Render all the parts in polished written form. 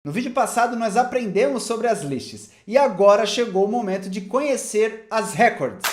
No vídeo passado nós aprendemos sobre as lists e agora chegou o momento de conhecer as records.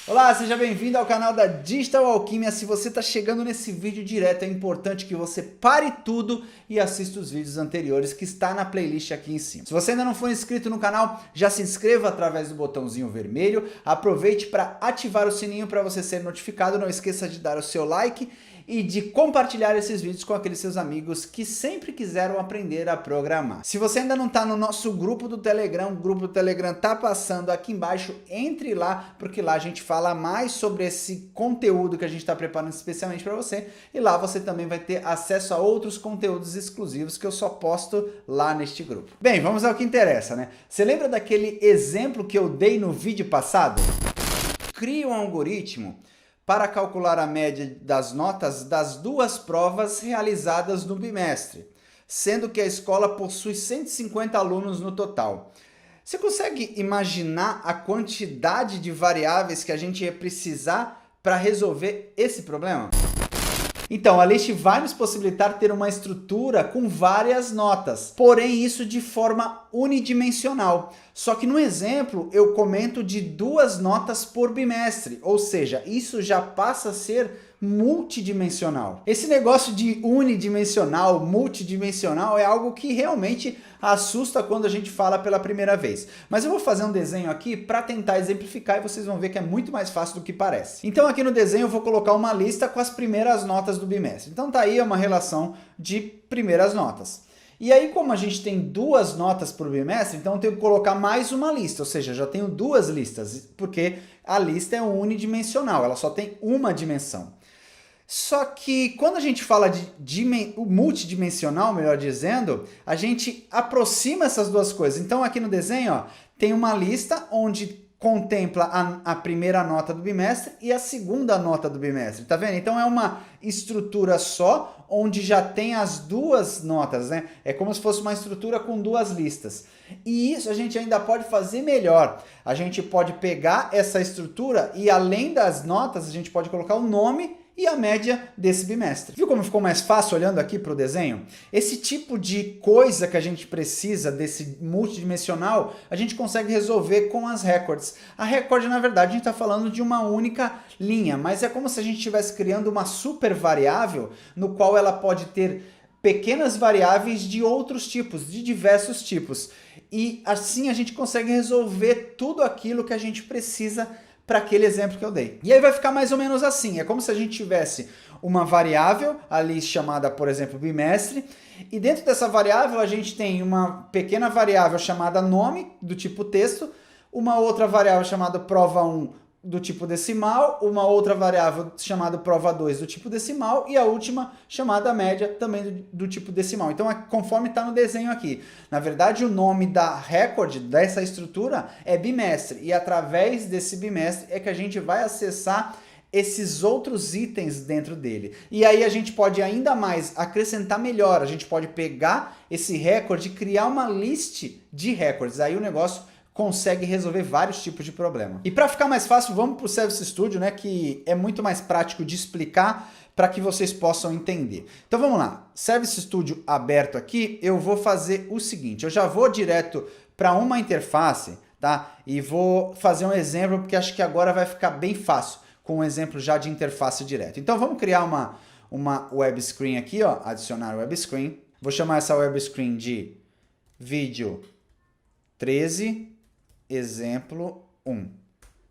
Olá, seja bem-vindo ao canal da Digital Alquimia. Se você está chegando nesse vídeo direto, é importante que você pare tudo e assista os vídeos anteriores que está na playlist aqui em cima. Se você ainda não for inscrito no canal, já se inscreva através do botãozinho vermelho. Aproveite para ativar o sininho para você ser notificado. Não esqueça de dar o seu like e de compartilhar esses vídeos com aqueles seus amigos que sempre quiseram aprender a programar. Se você ainda não está no nosso grupo do Telegram, o grupo do Telegram está passando aqui embaixo, entre lá, porque lá a gente fala mais sobre esse conteúdo que a gente está preparando especialmente para você, e lá você também vai ter acesso a outros conteúdos exclusivos que eu só posto lá neste grupo. Bem, vamos ao que interessa, né? Você lembra daquele exemplo que eu dei no vídeo passado? Crie um algoritmo para calcular a média das notas das duas provas realizadas no bimestre, sendo que a escola possui 150 alunos no total. Você consegue imaginar a quantidade de variáveis que a gente ia precisar para resolver esse problema? Então, a list vai nos possibilitar ter uma estrutura com várias notas, porém isso de forma unidimensional. Só que no exemplo eu comento de 2 notas por bimestre, ou seja, isso já passa a ser multidimensional. Esse negócio de unidimensional, multidimensional é algo que realmente assusta quando a gente fala pela primeira vez. Mas eu vou fazer um desenho aqui para tentar exemplificar e vocês vão ver que é muito mais fácil do que parece. Então aqui no desenho eu vou colocar uma lista com as primeiras notas do bimestre. Então tá aí uma relação de primeiras notas. E aí, como a gente tem 2 notas por bimestre, então eu tenho que colocar mais uma lista, ou seja, já tenho 2 listas, porque a lista é unidimensional, ela só tem uma dimensão. Só que quando a gente fala de multidimensional, melhor dizendo, a gente aproxima essas duas coisas. Então aqui no desenho, ó, tem uma lista onde contempla a primeira nota do bimestre e a segunda nota do bimestre, tá vendo? Então é uma estrutura só, onde já tem as 2 notas, né? É como se fosse uma estrutura com 2 listas. E isso a gente ainda pode fazer melhor. A gente pode pegar essa estrutura e além das notas, a gente pode colocar o nome e a média desse bimestre. Viu como ficou mais fácil olhando aqui para o desenho? Esse tipo de coisa que a gente precisa desse multidimensional, a gente consegue resolver com as records. A record, na verdade, a gente está falando de uma única linha, mas é como se a gente estivesse criando uma super variável no qual ela pode ter pequenas variáveis de outros tipos, de diversos tipos. E assim a gente consegue resolver tudo aquilo que a gente precisa para aquele exemplo que eu dei. E aí vai ficar mais ou menos assim, é como se a gente tivesse uma variável ali chamada, por exemplo, bimestre, e dentro dessa variável a gente tem uma pequena variável chamada nome, do tipo texto, uma outra variável chamada prova 1, do tipo decimal, uma outra variável chamada prova 2 do tipo decimal e a última chamada média também do tipo decimal. Então, conforme está no desenho aqui, na verdade o nome da record dessa estrutura é bimestre e através desse bimestre é que a gente vai acessar esses outros itens dentro dele. E aí a gente pode ainda mais acrescentar melhor, a gente pode pegar esse recorde e criar uma list de recordes. Aí o negócio consegue resolver vários tipos de problema. E para ficar mais fácil, vamos para o Service Studio, né, que é muito mais prático de explicar para que vocês possam entender. Então vamos lá, Service Studio aberto aqui, eu vou fazer o seguinte, eu já vou direto para uma interface, tá? E vou fazer um exemplo, porque acho que agora vai ficar bem fácil, com um exemplo já de interface direto. Então vamos criar uma web screen aqui, ó, adicionar web screen. Vou chamar essa web screen de vídeo 13, exemplo 1,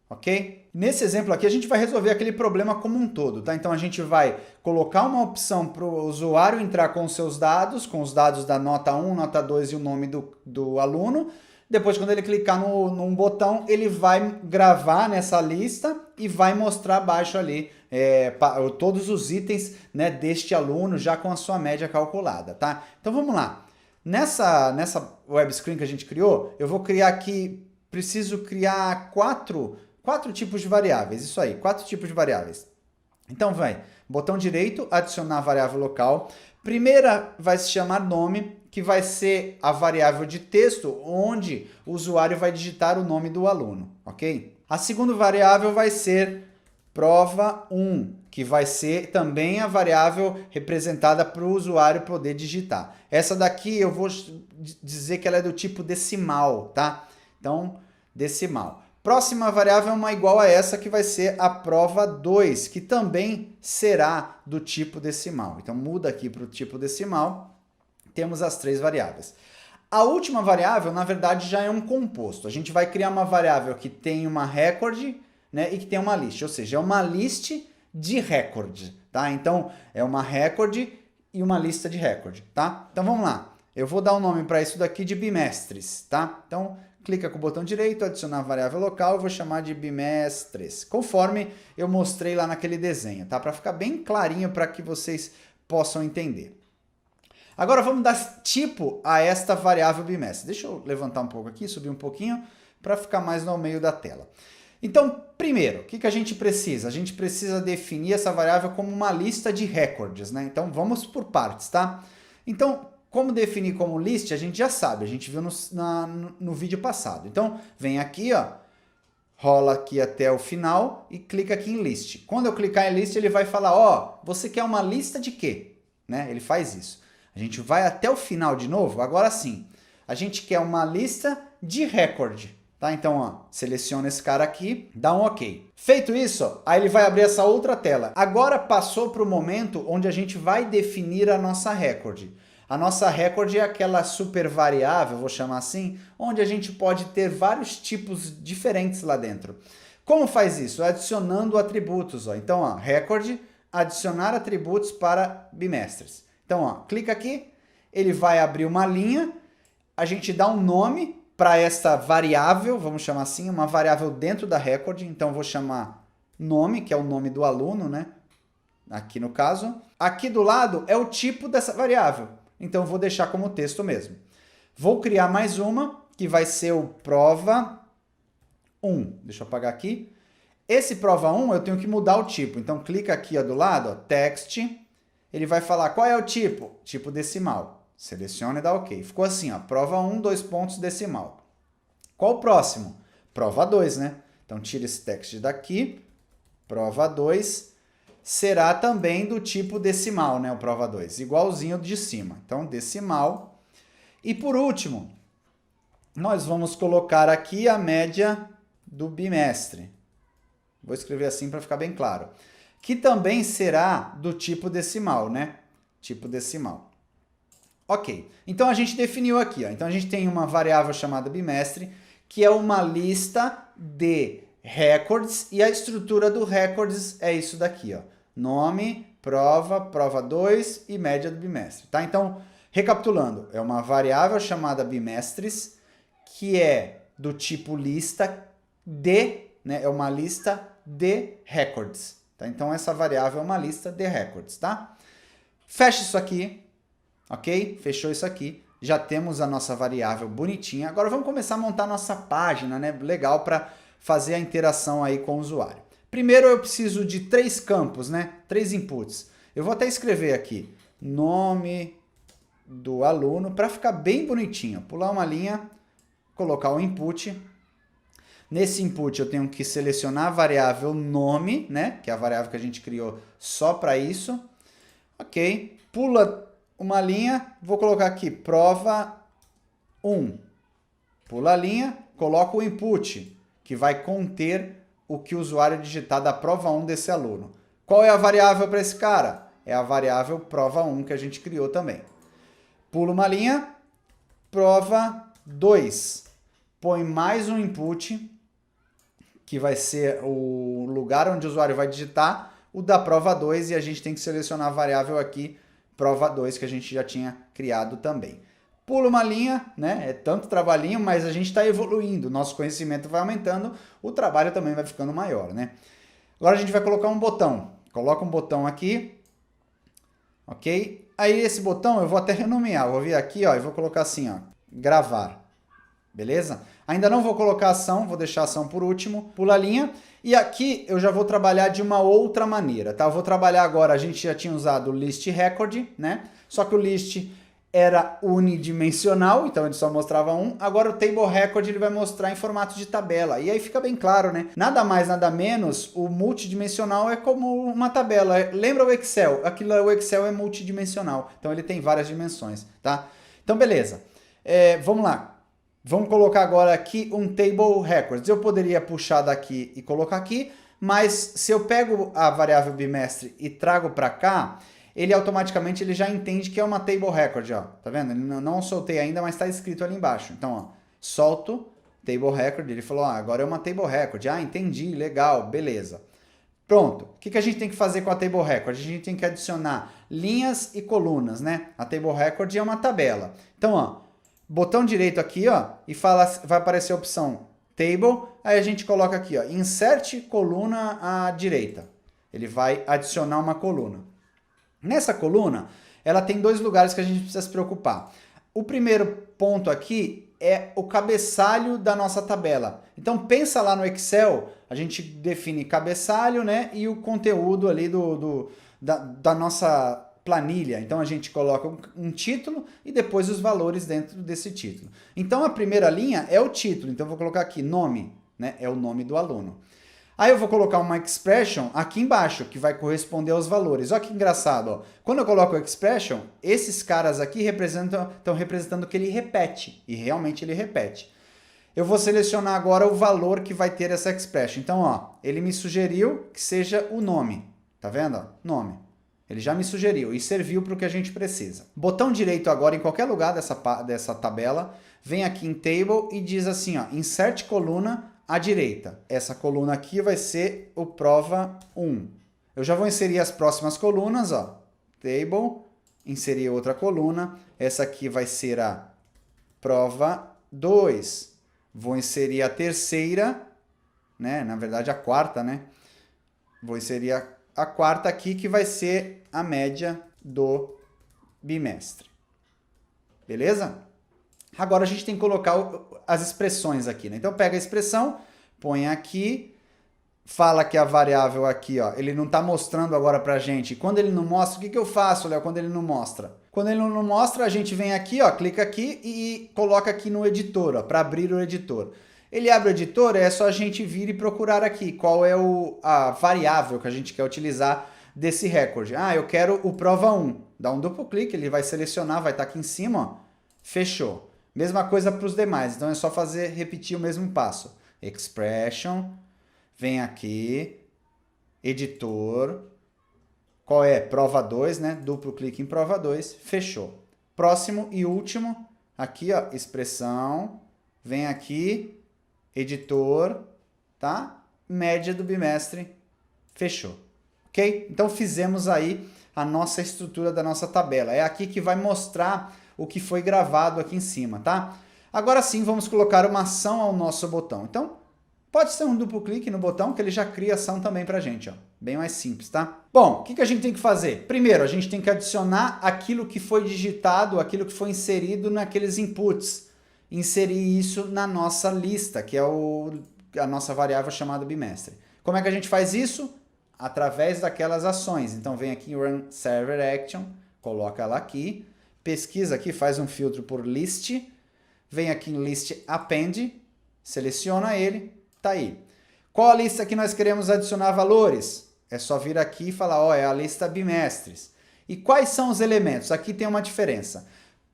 ok? Nesse exemplo aqui a gente vai resolver aquele problema como um todo, tá? Então a gente vai colocar uma opção para o usuário entrar com os seus dados, com os dados da nota 1, nota 2 e o nome do aluno. Depois, quando ele clicar num botão, ele vai gravar nessa lista e vai mostrar abaixo ali todos os itens, né, deste aluno já com a sua média calculada, tá? Então vamos lá. Nessa web screen que a gente criou, eu vou criar aqui, preciso criar quatro tipos de variáveis, isso aí, 4 tipos de variáveis. Então vai, botão direito, adicionar variável local. Primeira vai se chamar nome, que vai ser a variável de texto onde o usuário vai digitar o nome do aluno, ok? A segunda variável vai ser prova1, que vai ser também a variável representada para o usuário poder digitar. Essa daqui eu vou dizer que ela é do tipo decimal, tá? Então, decimal. Próxima variável é uma igual a essa, que vai ser a prova2, que também será do tipo decimal. Então, muda aqui para o tipo decimal, temos as 3 variáveis. A última variável, na verdade, já é um composto. A gente vai criar uma variável que tem uma record, né, e que tem uma list, ou seja, é uma list de record, tá? Então, é uma record e uma lista de record, tá? Então, vamos lá. Eu vou dar um nome para isso daqui de bimestres, tá? Então, clica com o botão direito, adicionar variável local, eu vou chamar de bimestres, conforme eu mostrei lá naquele desenho, tá? Para ficar bem clarinho para que vocês possam entender. Agora, vamos dar tipo a esta variável bimestre. Deixa eu levantar um pouco aqui, subir um pouquinho, para ficar mais no meio da tela. Então, primeiro, o que a gente precisa? A gente precisa definir essa variável como uma lista de recordes, né? Então, vamos por partes, tá? Então, como definir como list, a gente já sabe, a gente viu no vídeo passado. Então, vem aqui, ó, rola aqui até o final e clica aqui em list. Quando eu clicar em list, ele vai falar, ó, você quer uma lista de quê? Né? Ele faz isso. A gente vai até o final de novo, agora sim. A gente quer uma lista de recorde. Tá? Então, ó, seleciona esse cara aqui, dá um OK. Feito isso, aí ele vai abrir essa outra tela. Agora passou para o momento onde a gente vai definir a nossa record. A nossa record é aquela super variável, vou chamar assim, onde a gente pode ter vários tipos diferentes lá dentro. Como faz isso? Adicionando atributos. Ó. Então, ó, record, adicionar atributos para bimestres. Então, ó, clica aqui, ele vai abrir uma linha, a gente dá um nome para essa variável, vamos chamar assim, uma variável dentro da record, então vou chamar nome, que é o nome do aluno, né? Aqui no caso. Aqui do lado é o tipo dessa variável, então vou deixar como texto mesmo. Vou criar mais uma, que vai ser o prova1. Deixa eu apagar aqui. Esse prova1 eu tenho que mudar o tipo, então clica aqui ó, do lado, ó, text, ele vai falar qual é o tipo? Tipo decimal. Seleciona e dá OK. Ficou assim, ó, prova1, 2 pontos, decimal. Qual o próximo? Prova2, né? Então, tira esse text daqui. Prova2 será também do tipo decimal, né? O prova2, igualzinho de cima. Então, decimal. E por último, nós vamos colocar aqui a média do bimestre. Vou escrever assim para ficar bem claro. Que também será do tipo decimal, né? Tipo decimal. Ok, então a gente definiu aqui, ó. Então a gente tem uma variável chamada bimestre, que é uma lista de records, e a estrutura do records é isso daqui, ó. Nome, prova, prova2 e média do bimestre, tá? Então, recapitulando, é uma variável chamada bimestres, que é do tipo lista de, né? É uma lista de records, tá? Então, essa variável é uma lista de records, tá? Fecha isso aqui. Ok? Fechou isso aqui. Já temos a nossa variável bonitinha. Agora vamos começar a montar a nossa página, né? Legal para fazer a interação aí com o usuário. Primeiro eu preciso de 3 campos, né? 3 inputs. Eu vou até escrever aqui nome do aluno para ficar bem bonitinho. Pular uma linha, colocar o input. Nesse input eu tenho que selecionar a variável nome, né? Que é a variável que a gente criou só para isso. Ok. Pula uma linha, vou colocar aqui prova1. Pula a linha, coloco o input, que vai conter o que o usuário digitar da prova1 desse aluno. Qual é a variável para esse cara? É a variável prova1 que a gente criou também. Pula uma linha, prova2. Põe mais um input, que vai ser o lugar onde o usuário vai digitar, o da prova2, e a gente tem que selecionar a variável aqui, prova2, que a gente já tinha criado também. Pula uma linha, né? É tanto trabalhinho, mas a gente está evoluindo, nosso conhecimento vai aumentando, o trabalho também vai ficando maior, né? Agora a gente vai colocar um botão. Coloca um botão aqui, ok? Aí esse botão eu vou até renomear, eu vou vir aqui, ó, e vou colocar assim, ó, gravar, beleza? Ainda não vou colocar ação, vou deixar a ação por último, pula a linha. E aqui eu já vou trabalhar de uma outra maneira, tá? Eu vou trabalhar agora, a gente já tinha usado o list record, né? Só que o list era unidimensional, então ele só mostrava um. Agora o Table Record ele vai mostrar em formato de tabela. E aí fica bem claro, né? Nada mais, nada menos, o multidimensional é como uma tabela. Lembra o Excel? O Excel é multidimensional, então ele tem várias dimensões, tá? Então beleza, vamos lá. Vamos colocar agora aqui um Table Records. Eu poderia puxar daqui e colocar aqui, mas se eu pego a variável bimestre e trago para cá, ele automaticamente ele já entende que é uma Table Record, ó. Tá vendo? Ele não soltei ainda, mas está escrito ali embaixo. Então, ó, solto Table Record, ele falou, agora é uma Table Record. Ah, entendi, legal, beleza. Pronto. O que a gente tem que fazer com a Table Record? A gente tem que adicionar linhas e colunas, né? A Table Record é uma tabela. Então, ó, botão direito aqui, ó, e vai aparecer a opção Table, aí a gente coloca aqui, ó, Insert coluna à direita. Ele vai adicionar uma coluna. Nessa coluna, ela tem dois lugares que a gente precisa se preocupar. O primeiro ponto aqui é o cabeçalho da nossa tabela. Então pensa lá no Excel, a gente define cabeçalho, né, e o conteúdo ali da nossa planilha. Então a gente coloca um título e depois os valores dentro desse título. Então a primeira linha é o título, então eu vou colocar aqui nome, né, é o nome do aluno. Aí eu vou colocar uma expression aqui embaixo, que vai corresponder aos valores. Olha que engraçado, ó. Quando eu coloco a expression, esses caras aqui estão representando que ele repete, e realmente ele repete. Eu vou selecionar agora o valor que vai ter essa expression. Então, ó, ele me sugeriu que seja o nome. Tá vendo? Ó? Nome. Ele já me sugeriu e serviu para o que a gente precisa. Botão direito agora em qualquer lugar dessa tabela, vem aqui em Table e diz assim, ó, Insert coluna à direita. Essa coluna aqui vai ser o prova 1. Eu já vou inserir as próximas colunas, ó. Table, inserir outra coluna. Essa aqui vai ser a prova 2. Vou inserir a terceira, né? Na verdade a quarta, né? Vou inserir a quarta aqui, que vai ser a média do bimestre. Beleza? Agora a gente tem que colocar as expressões aqui, né? Então pega a expressão, põe aqui, fala que a variável aqui, ó, ele não está mostrando agora pra gente. Quando ele não mostra, o que eu faço, Léo, quando ele não mostra? Quando ele não mostra, a gente vem aqui, ó, clica aqui e coloca aqui no editor, ó, para abrir o editor. Ele abre o editor, é só a gente vir e procurar aqui qual é a variável que a gente quer utilizar desse recorde. Ah, eu quero o prova 1. Dá um duplo clique, ele vai selecionar, vai estar aqui em cima, ó. Fechou. Mesma coisa para os demais, então é só repetir o mesmo passo. Expression, vem aqui, editor, qual é? Prova 2, né? Duplo clique em prova 2, fechou. Próximo e último, aqui, ó, expressão, vem aqui, editor, tá? Média do bimestre, fechou. Ok? Então fizemos aí a nossa estrutura da nossa tabela. É aqui que vai mostrar o que foi gravado aqui em cima, tá? Agora sim, vamos colocar uma ação ao nosso botão. Então, pode ser um duplo clique no botão, que ele já cria ação também pra gente, ó. Bem mais simples, tá? Bom, o que a gente tem que fazer? Primeiro, a gente tem que adicionar aquilo que foi digitado, aquilo que foi inserido naqueles inputs. Inserir isso na nossa lista, que é a nossa variável chamada bimestre. Como é que a gente faz isso? Através daquelas ações. Então, vem aqui em Run Server Action, coloca ela aqui, pesquisa aqui, faz um filtro por List, vem aqui em List Append, seleciona ele, tá aí. Qual a lista que nós queremos adicionar valores? É só vir aqui e falar, ó, é a lista bimestres. E quais são os elementos? Aqui tem uma diferença.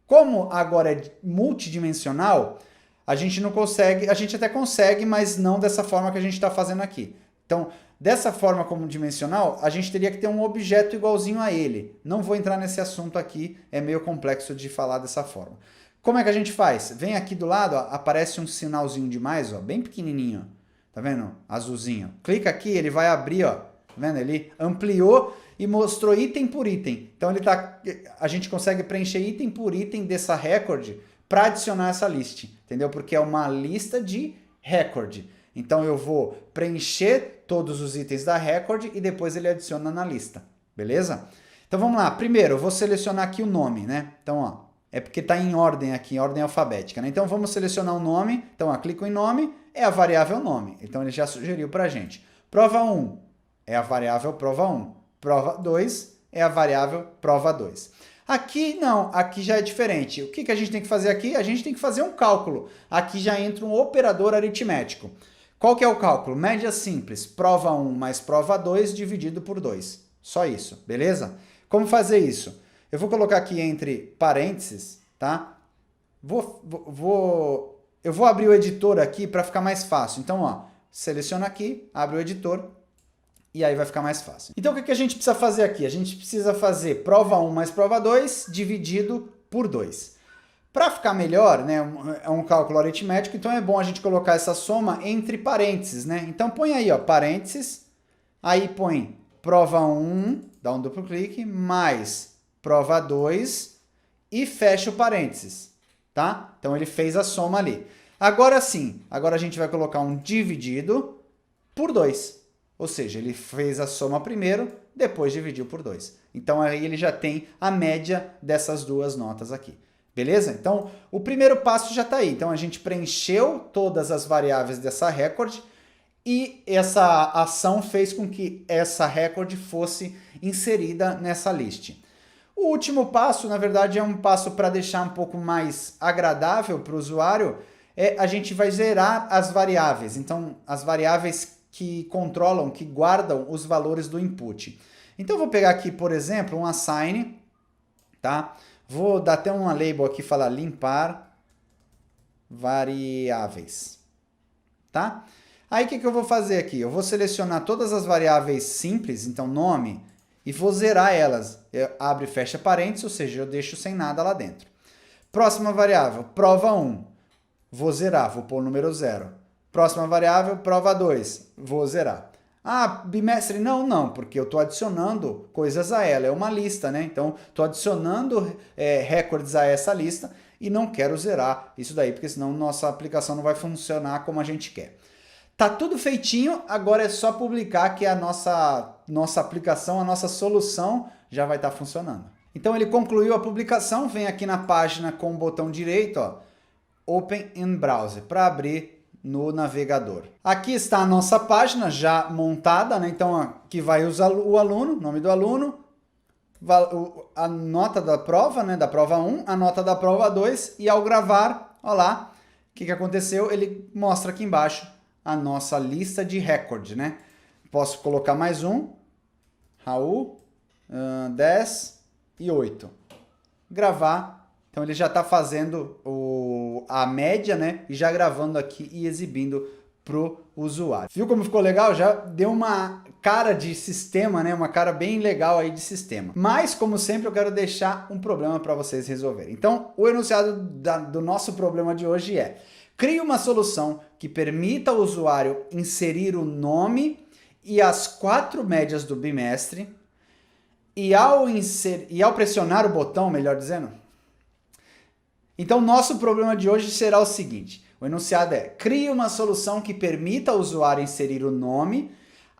Como agora é multidimensional, a gente não consegue, a gente até consegue, mas não dessa forma que a gente está fazendo aqui. Então, dessa forma como dimensional, a gente teria que ter um objeto igualzinho a ele. Não vou entrar nesse assunto aqui, é meio complexo de falar dessa forma. Como é que a gente faz? Vem aqui do lado, ó, aparece um sinalzinho de mais, ó, bem pequenininho. Tá vendo? Azulzinho. Clica aqui, ele vai abrir, ó. Tá vendo? Ele ampliou e mostrou item por item. Então a gente consegue preencher item por item dessa record para adicionar essa lista, entendeu? Porque é uma lista de record. Então eu vou preencher todos os itens da record e depois ele adiciona na lista, beleza? Então vamos lá. Primeiro eu vou selecionar aqui o nome, né? Então, ó, é porque está em ordem aqui, em ordem alfabética, né? Então vamos selecionar o nome. Então, ó, clico em nome, é a variável nome. Então ele já sugeriu para a gente. Prova 1 é a variável prova 1. Prova 2 é a variável prova 2. Aqui não, aqui já é diferente. O que a gente tem que fazer aqui? A gente tem que fazer um cálculo. Aqui já entra um operador aritmético. Qual que é o cálculo? Média simples, prova 1 mais prova 2 dividido por 2. Só isso, beleza? Como fazer isso? Eu vou colocar aqui entre parênteses, tá? Eu vou abrir o editor aqui para ficar mais fácil. Então, ó, seleciona aqui, abre o editor e aí vai ficar mais fácil. Então, o que a gente precisa fazer aqui? A gente precisa fazer prova 1 mais prova 2 dividido por 2. Para ficar melhor, né, é um cálculo aritmético, então é bom a gente colocar essa soma entre parênteses, né? Então põe aí, ó, parênteses, aí põe prova 1, dá um duplo clique, mais prova 2 e fecha o parênteses, tá? Então ele fez a soma ali. Agora sim, agora a gente vai colocar um dividido por 2. Ou seja, ele fez a soma primeiro, depois dividiu por 2. Então aí ele já tem a média dessas duas notas aqui. Beleza? Então, o primeiro passo já está aí. Então, a gente preencheu todas as variáveis dessa record e essa ação fez com que essa record fosse inserida nessa list. O último passo, na verdade, é um passo para deixar um pouco mais agradável para o usuário, a gente vai zerar as variáveis. Então, as variáveis que controlam, que guardam os valores do input. Então, eu vou pegar aqui, por exemplo, um assign, tá? Vou dar até uma label aqui, falar limpar variáveis, tá? Aí o que eu vou fazer aqui? Eu vou selecionar todas as variáveis simples, então nome, e vou zerar elas. Abre e fecha parênteses, ou seja, eu deixo sem nada lá dentro. Próxima variável, prova 1. Vou zerar, vou pôr o número 0. Próxima variável, prova 2. Vou zerar. Ah, bimestre, não, porque eu estou adicionando coisas a ela, é uma lista, né? Então, estou adicionando recordes a essa lista e não quero zerar isso daí, porque senão nossa aplicação não vai funcionar como a gente quer. Tá tudo feitinho, agora é só publicar que a nossa aplicação, a nossa solução já vai estar funcionando. Então, ele concluiu a publicação, vem aqui na página com o botão direito, ó, Open in Browser, para abrir no navegador. Aqui está a nossa página já montada, né? Então aqui vai o aluno, nome do aluno, a nota da prova, né? Da prova 1, a nota da prova 2 e ao gravar, olha lá, o que aconteceu? Ele mostra aqui embaixo a nossa lista de record, né? Posso colocar mais um, Raul, 10 e 8. Gravar, então ele já está fazendo a média, né? E já gravando aqui e exibindo pro usuário. Viu como ficou legal? Já deu uma cara de sistema, né? Uma cara bem legal aí de sistema. Mas, como sempre, eu quero deixar um problema para vocês resolverem. Então, o enunciado do nosso problema de hoje é: crie uma solução que permita ao usuário inserir o nome e as 4 médias do bimestre e ao pressionar o botão, melhor dizendo. Então, nosso problema de hoje será o seguinte: o enunciado é: crie uma solução que permita ao usuário inserir o nome,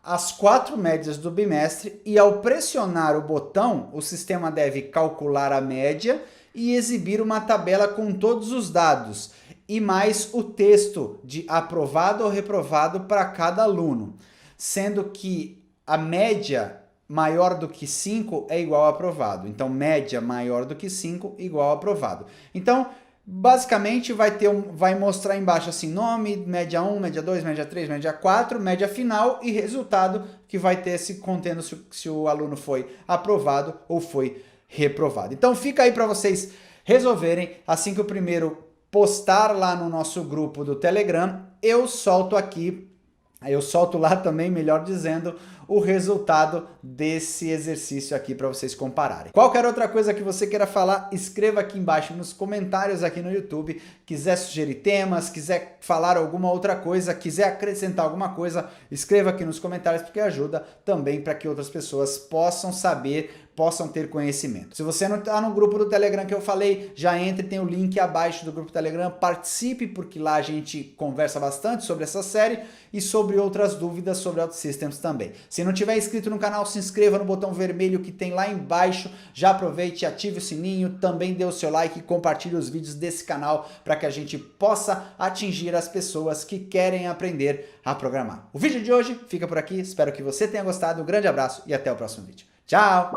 as 4 médias do bimestre e ao pressionar o botão, o sistema deve calcular a média e exibir uma tabela com todos os dados e mais o texto de aprovado ou reprovado para cada aluno, sendo que a média maior do que 5 é igual a aprovado. Então, média maior do que 5 igual a aprovado. Então, basicamente, vai mostrar embaixo assim, nome, média 1, média 2, média 3, média 4, média final e resultado que vai ter contendo se o aluno foi aprovado ou foi reprovado. Então, fica aí para vocês resolverem. Assim que o primeiro postar lá no nosso grupo do Telegram, eu solto aqui, eu solto lá também, melhor dizendo, o resultado desse exercício aqui para vocês compararem. Qualquer outra coisa que você queira falar, escreva aqui embaixo nos comentários aqui no YouTube. Quiser sugerir temas, quiser falar alguma outra coisa, quiser acrescentar alguma coisa, escreva aqui nos comentários, porque ajuda também para que outras pessoas possam saber, possam ter conhecimento. Se você não está no grupo do Telegram que eu falei, já entre, tem o link abaixo do grupo Telegram, participe, porque lá a gente conversa bastante sobre essa série e sobre outras dúvidas sobre OutSystems também. Se não tiver inscrito no canal, se inscreva no botão vermelho que tem lá embaixo, já aproveite, ative o sininho, também dê o seu like e compartilhe os vídeos desse canal para que a gente possa atingir as pessoas que querem aprender a programar. O vídeo de hoje fica por aqui, espero que você tenha gostado, um grande abraço e até o próximo vídeo. Tchau!